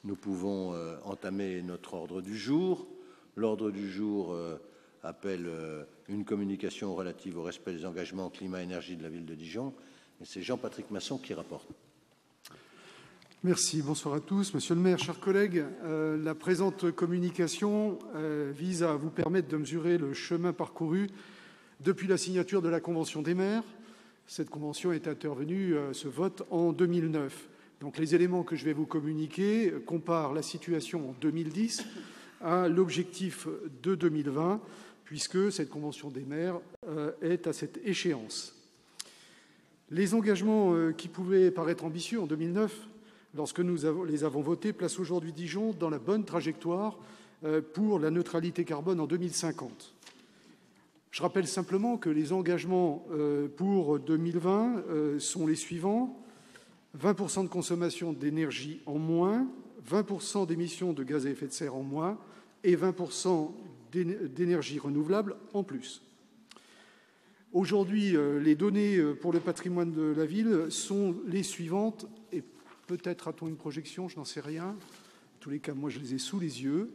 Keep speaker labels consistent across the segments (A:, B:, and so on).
A: nous pouvons entamer notre ordre du jour. L'ordre du jour appelle une communication relative au respect des engagements climat-énergie de la ville de Dijon. Et c'est Jean-Patrick Masson qui rapporte.
B: Merci. Bonsoir à tous. Monsieur le maire, chers collègues, la présente communication vise à vous permettre de mesurer le chemin parcouru depuis la signature de la Convention des maires. Cette convention est intervenue, ce vote, en 2009. Donc les éléments que je vais vous communiquer comparent la situation en 2010 à l'objectif de 2020, puisque cette Convention des maires est à cette échéance. Les engagements qui pouvaient paraître ambitieux en 2009, lorsque nous les avons votés, placent aujourd'hui Dijon dans la bonne trajectoire pour la neutralité carbone en 2050. Je rappelle simplement que les engagements pour 2020 sont les suivants. 20% de consommation d'énergie en moins, 20% d'émissions de gaz à effet de serre en moins et 20% d'énergie renouvelable en plus. Aujourd'hui, les données pour le patrimoine de la ville sont les suivantes, et peut-être a-t-on une projection, je n'en sais rien. En tous les cas, moi, je les ai sous les yeux.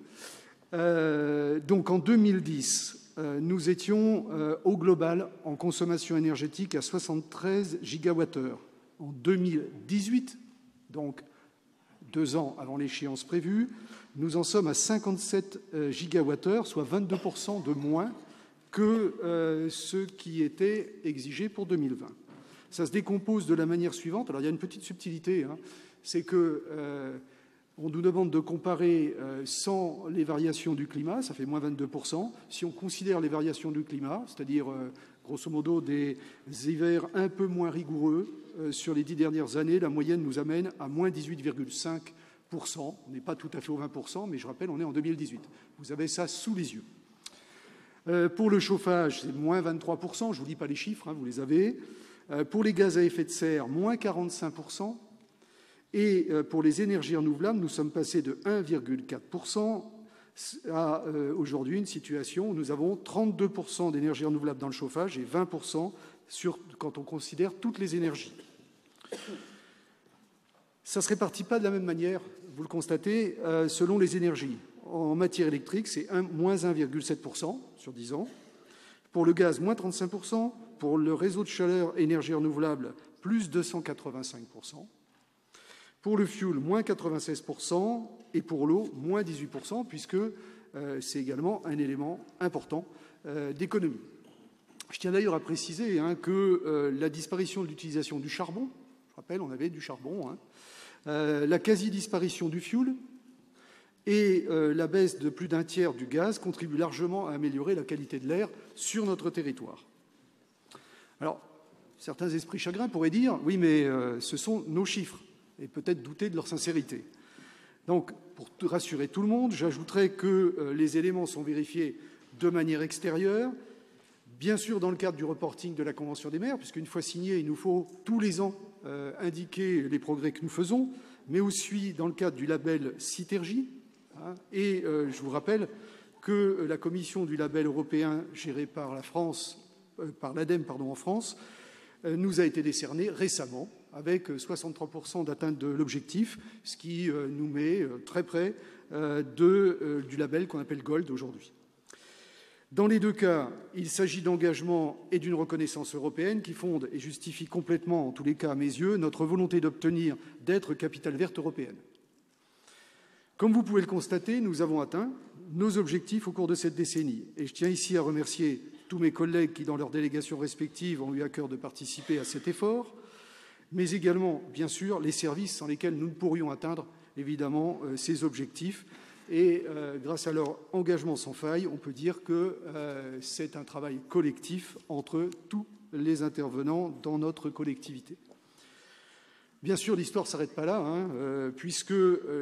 B: Donc, en 2010, nous étions au global en consommation énergétique à 73 gigawattheures. En 2018, donc 2 ans avant l'échéance prévue, nous en sommes à 57 gigawattheures, soit 22% de moins que ce qui était exigé pour 2020. Ça se décompose de la manière suivante. Alors, il y a une petite subtilité, c'est que on nous demande de comparer sans les variations du climat, ça fait moins 22%. Si on considère les variations du climat, c'est-à-dire grosso modo des hivers un peu moins rigoureux sur les 10 dernières années, la moyenne nous amène à moins 18,5%. On n'est pas tout à fait au 20%, mais je rappelle, on est en 2018. Vous avez ça sous les yeux. Pour le chauffage, c'est moins 23%. Je ne vous dis pas les chiffres, vous les avez. Pour les gaz à effet de serre, moins 45%. Et pour les énergies renouvelables, nous sommes passés de 1,4% à aujourd'hui une situation où nous avons 32% d'énergie renouvelable dans le chauffage et 20% quand on considère toutes les énergies. Ça ne se répartit pas de la même manière, vous le constatez, selon les énergies. En matière électrique, c'est moins 1,7% sur 10 ans. Pour le gaz, moins 35%. Pour le réseau de chaleur énergie renouvelable, plus 285%. Pour le fioul, moins 96%, et pour l'eau, moins 18%, puisque c'est également un élément important d'économie. Je tiens d'ailleurs à préciser que la disparition de l'utilisation du charbon, je rappelle, on avait du charbon, la quasi-disparition du fioul et la baisse de plus d'un tiers du gaz contribuent largement à améliorer la qualité de l'air sur notre territoire. Alors, certains esprits chagrins pourraient dire « oui, mais ce sont nos chiffres » et peut-être douter de leur sincérité. Donc, pour rassurer tout le monde, j'ajouterai que les éléments sont vérifiés de manière extérieure, bien sûr dans le cadre du reporting de la Convention des maires, puisqu'une fois signé, il nous faut tous les ans indiquer les progrès que nous faisons, mais aussi dans le cadre du label Citergie. Et je vous rappelle que la commission du label européen gérée par la France, par l'ADEME en France, nous a été décernée récemment avec 63% d'atteinte de l'objectif, ce qui nous met très près du label qu'on appelle Gold aujourd'hui. Dans les deux cas, il s'agit d'engagements et d'une reconnaissance européenne qui fondent et justifient complètement, en tous les cas à mes yeux, notre volonté d'obtenir d'être capitale verte européenne. Comme vous pouvez le constater, nous avons atteint nos objectifs au cours de cette décennie. Et je tiens ici à remercier tous mes collègues qui, dans leurs délégations respectives, ont eu à cœur de participer à cet effort, mais également, bien sûr, les services sans lesquels nous ne pourrions atteindre, évidemment, ces objectifs. Et grâce à leur engagement sans faille, on peut dire que c'est un travail collectif entre tous les intervenants dans notre collectivité. Bien sûr, l'histoire ne s'arrête pas là, puisque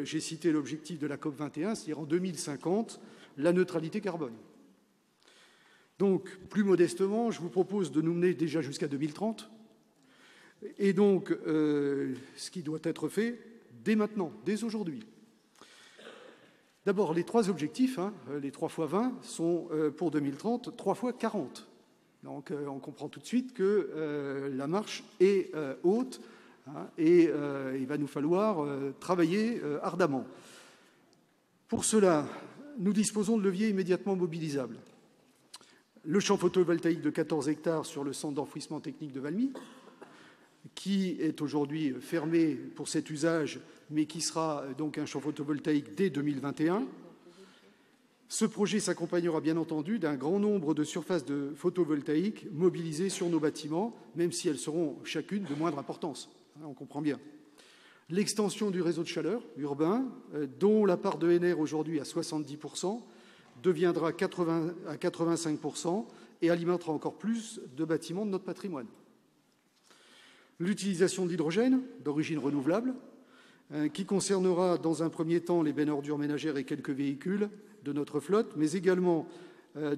B: j'ai cité l'objectif de la COP21, c'est-à-dire en 2050, la neutralité carbone. Donc, plus modestement, je vous propose de nous mener déjà jusqu'à 2030, et donc ce qui doit être fait dès maintenant, dès aujourd'hui. D'abord, les 3 objectifs, les 3 x 20, sont pour 2030, 3 x 40. Donc, on comprend tout de suite que la marche est haute et il va nous falloir travailler ardemment. Pour cela, nous disposons de leviers immédiatement mobilisables. Le champ photovoltaïque de 14 hectares sur le centre d'enfouissement technique de Valmy, qui est aujourd'hui fermé pour cet usage, mais qui sera donc un champ photovoltaïque dès 2021. Ce projet s'accompagnera bien entendu d'un grand nombre de surfaces de photovoltaïque mobilisées sur nos bâtiments, même si elles seront chacune de moindre importance. On comprend bien. L'extension du réseau de chaleur urbain, dont la part de NR aujourd'hui à 70%, deviendra à 85% et alimentera encore plus de bâtiments de notre patrimoine. L'utilisation de l'hydrogène d'origine renouvelable, qui concernera dans un premier temps les bennes ordures ménagères et quelques véhicules de notre flotte, mais également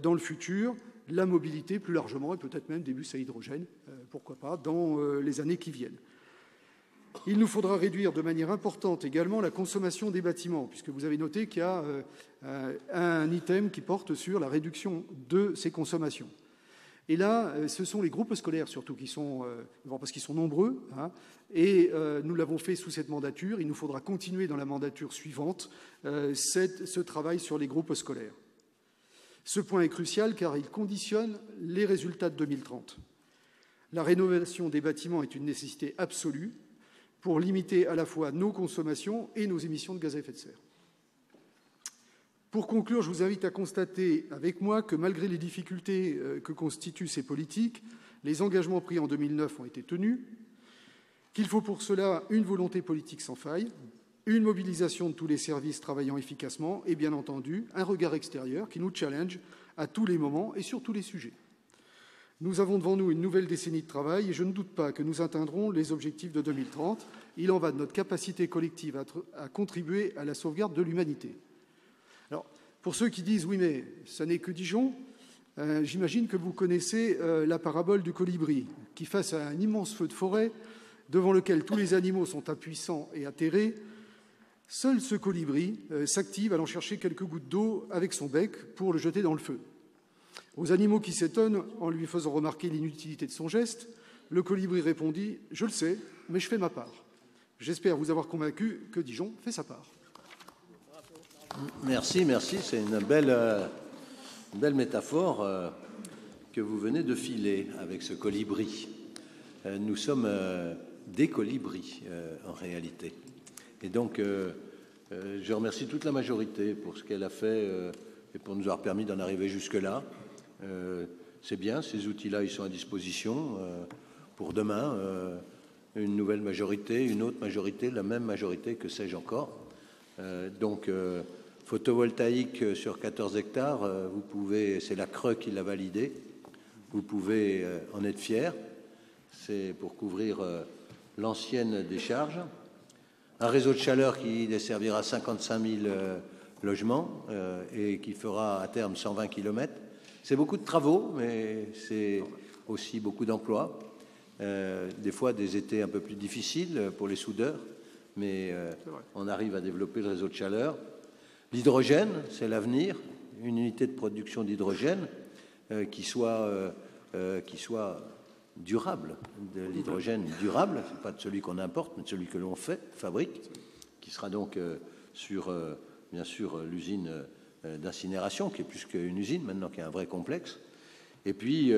B: dans le futur la mobilité plus largement et peut-être même des bus à hydrogène, pourquoi pas, dans les années qui viennent. Il nous faudra réduire de manière importante également la consommation des bâtiments, puisque vous avez noté qu'il y a un item qui porte sur la réduction de ces consommations. Et là, ce sont les groupes scolaires surtout qui sont, parce qu'ils sont nombreux, et nous l'avons fait sous cette mandature. Il nous faudra continuer dans la mandature suivante ce travail sur les groupes scolaires. Ce point est crucial car il conditionne les résultats de 2030. La rénovation des bâtiments est une nécessité absolue pour limiter à la fois nos consommations et nos émissions de gaz à effet de serre. Pour conclure, je vous invite à constater avec moi que malgré les difficultés que constituent ces politiques, les engagements pris en 2009 ont été tenus, qu'il faut pour cela une volonté politique sans faille, une mobilisation de tous les services travaillant efficacement et, bien entendu, un regard extérieur qui nous challenge à tous les moments et sur tous les sujets. Nous avons devant nous une nouvelle décennie de travail et je ne doute pas que nous atteindrons les objectifs de 2030. Il en va de notre capacité collective à contribuer à la sauvegarde de l'humanité. Alors, pour ceux qui disent « oui, mais ça n'est que Dijon », j'imagine que vous connaissez la parabole du colibri, qui, face à un immense feu de forêt, devant lequel tous les animaux sont impuissants et atterrés, seul ce colibri s'active allant chercher quelques gouttes d'eau avec son bec pour le jeter dans le feu. Aux animaux qui s'étonnent en lui faisant remarquer l'inutilité de son geste, le colibri répondit « Je le sais, mais je fais ma part ». J'espère vous avoir convaincu que Dijon fait sa part.
A: Merci. C'est une belle métaphore que vous venez de filer avec ce colibri. Nous sommes des colibris en réalité. Et donc, je remercie toute la majorité pour ce qu'elle a fait et pour nous avoir permis d'en arriver jusque-là. C'est bien, ces outils-là, ils sont à disposition pour demain. Une nouvelle majorité, une autre majorité, la même majorité, que sais-je encore. Donc, photovoltaïque sur 14 hectares, vous pouvez, c'est la CRE qui l'a validé, vous pouvez en être fiers. C'est pour couvrir l'ancienne décharge. Un réseau de chaleur qui desservira 55 000 logements et qui fera à terme 120 km. C'est beaucoup de travaux, mais c'est aussi beaucoup d'emplois. Des fois, des étés un peu plus difficiles pour les soudeurs, mais on arrive à développer le réseau de chaleur. L'hydrogène, c'est l'avenir. Une unité de production d'hydrogène qui soit durable, de l'hydrogène durable, c'est pas de celui qu'on importe, mais de celui que l'on fabrique, qui sera donc sur, bien sûr, l'usine d'incinération, qui est plus qu'une usine, maintenant qu'il y a un vrai complexe. Et puis,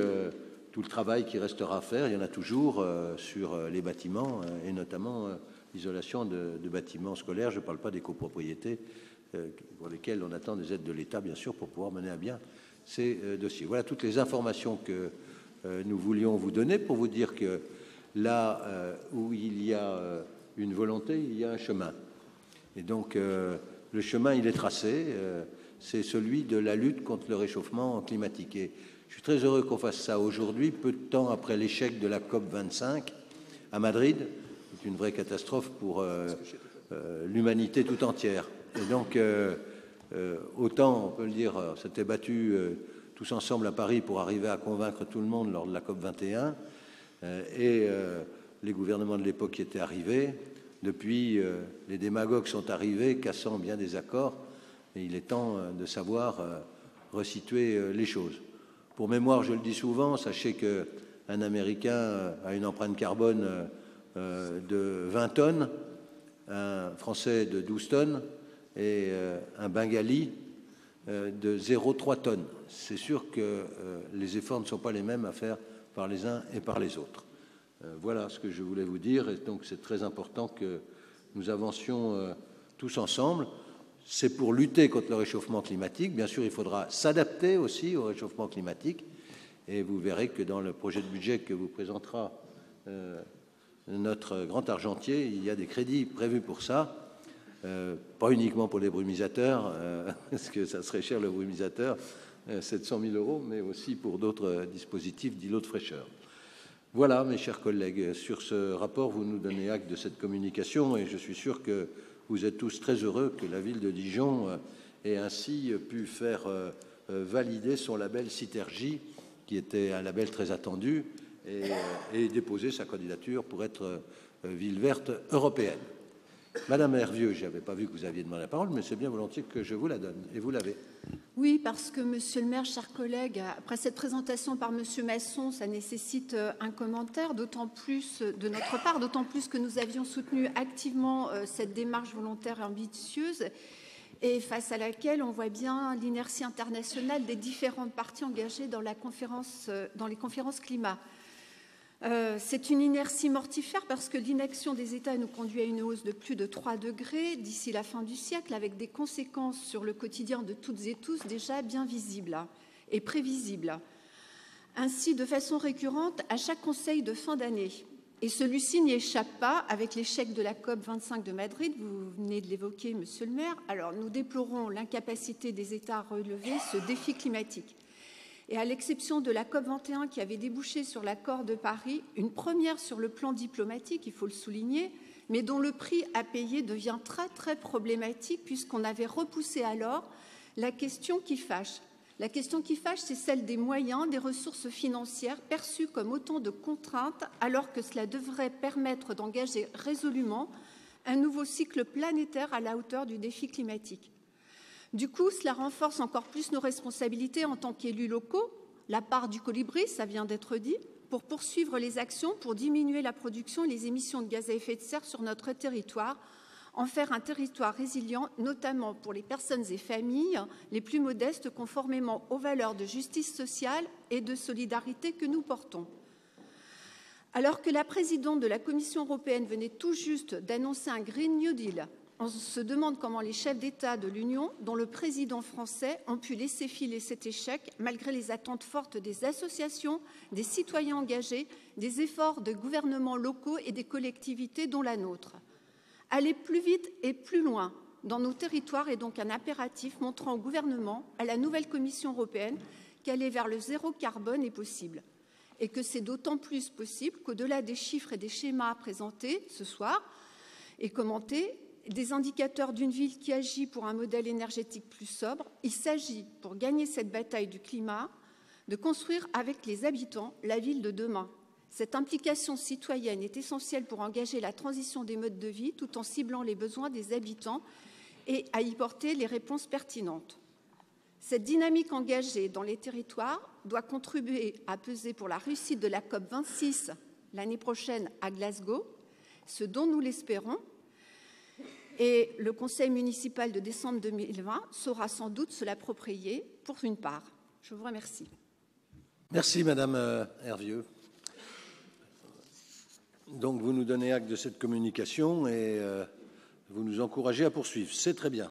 A: tout le travail qui restera à faire, il y en a toujours sur les bâtiments, et notamment l'isolation de bâtiments scolaires. Je ne parle pas des copropriétés, pour lesquelles on attend des aides de l'État, bien sûr, pour pouvoir mener à bien ces dossiers. Voilà toutes les informations que nous voulions vous donner pour vous dire que là où il y a une volonté, il y a un chemin. Et donc, le chemin, il est tracé, c'est celui de la lutte contre le réchauffement climatique. Et je suis très heureux qu'on fasse ça aujourd'hui, peu de temps après l'échec de la COP25 à Madrid. C'est une vraie catastrophe pour l'humanité tout entière. Et donc, autant, on peut le dire, s'était battu tous ensemble à Paris pour arriver à convaincre tout le monde lors de la COP21, et les gouvernements de l'époque qui étaient arrivés. Depuis, les démagogues sont arrivés, cassant bien des accords, et il est temps de savoir resituer les choses. Pour mémoire, je le dis souvent, sachez qu'un Américain a une empreinte carbone de 20 tonnes, un Français de 12 tonnes et un Bengali de 0,3 tonnes. C'est sûr que les efforts ne sont pas les mêmes à faire par les uns et par les autres. Voilà ce que je voulais vous dire, et donc c'est très important que nous avancions tous ensemble. C'est pour lutter contre le réchauffement climatique. Bien sûr, il faudra s'adapter aussi au réchauffement climatique, et vous verrez que dans le projet de budget que vous présentera notre grand argentier, il y a des crédits prévus pour ça. Pas uniquement pour les brumisateurs, parce que ça serait cher le brumisateur, 700 000 €, mais aussi pour d'autres dispositifs d'îlots de fraîcheur. Voilà, mes chers collègues, sur ce rapport, vous nous donnez acte de cette communication, et je suis sûr que vous êtes tous très heureux que la ville de Dijon ait ainsi pu faire valider son label Citergy, qui était un label très attendu, et déposer sa candidature pour être ville verte européenne. Madame Hervieux, je n'avais pas vu que vous aviez demandé la parole, mais c'est bien volontiers que je vous la donne. Et vous l'avez.
C: Oui, parce que, Monsieur le maire, chers collègues, après cette présentation par Monsieur Masson, ça nécessite un commentaire, d'autant plus de notre part, d'autant plus que nous avions soutenu activement cette démarche volontaire et ambitieuse, et face à laquelle on voit bien l'inertie internationale des différentes parties engagées dans les conférences climat. C'est une inertie mortifère parce que l'inaction des États nous conduit à une hausse de plus de 3 degrés d'ici la fin du siècle, avec des conséquences sur le quotidien de toutes et tous déjà bien visibles et prévisibles. Ainsi, de façon récurrente, à chaque conseil de fin d'année, et celui-ci n'y échappe pas avec l'échec de la COP25 de Madrid, vous venez de l'évoquer, Monsieur le maire, alors nous déplorons l'incapacité des États à relever ce défi climatique. Et à l'exception de la COP21 qui avait débouché sur l'accord de Paris, une première sur le plan diplomatique, il faut le souligner, mais dont le prix à payer devient très très problématique puisqu'on avait repoussé alors la question qui fâche. La question qui fâche, c'est celle des moyens, des ressources financières perçues comme autant de contraintes alors que cela devrait permettre d'engager résolument un nouveau cycle planétaire à la hauteur du défi climatique. Du coup, cela renforce encore plus nos responsabilités en tant qu'élus locaux, la part du colibri, ça vient d'être dit, pour poursuivre les actions pour diminuer la production et les émissions de gaz à effet de serre sur notre territoire, en faire un territoire résilient, notamment pour les personnes et familles les plus modestes, conformément aux valeurs de justice sociale et de solidarité que nous portons. Alors que la présidente de la Commission européenne venait tout juste d'annoncer un Green New Deal, on se demande comment les chefs d'État de l'Union, dont le président français, ont pu laisser filer cet échec malgré les attentes fortes des associations, des citoyens engagés, des efforts de gouvernements locaux et des collectivités dont la nôtre. Aller plus vite et plus loin dans nos territoires est donc un impératif montrant au gouvernement, à la nouvelle Commission européenne, qu'aller vers le zéro carbone est possible. Et que c'est d'autant plus possible qu'au-delà des chiffres et des schémas présentés ce soir et commentés, des indicateurs d'une ville qui agit pour un modèle énergétique plus sobre, il s'agit, pour gagner cette bataille du climat, de construire avec les habitants la ville de demain. Cette implication citoyenne est essentielle pour engager la transition des modes de vie tout en ciblant les besoins des habitants et à y porter les réponses pertinentes. Cette dynamique engagée dans les territoires doit contribuer à peser pour la réussite de la COP26 l'année prochaine à Glasgow, ce dont nous l'espérons. Et le conseil municipal de décembre 2020 saura sans doute se l'approprier pour une part. Je vous remercie.
A: Merci, Madame Hervieux. Donc, vous nous donnez acte de cette communication et vous nous encouragez à poursuivre. C'est très bien.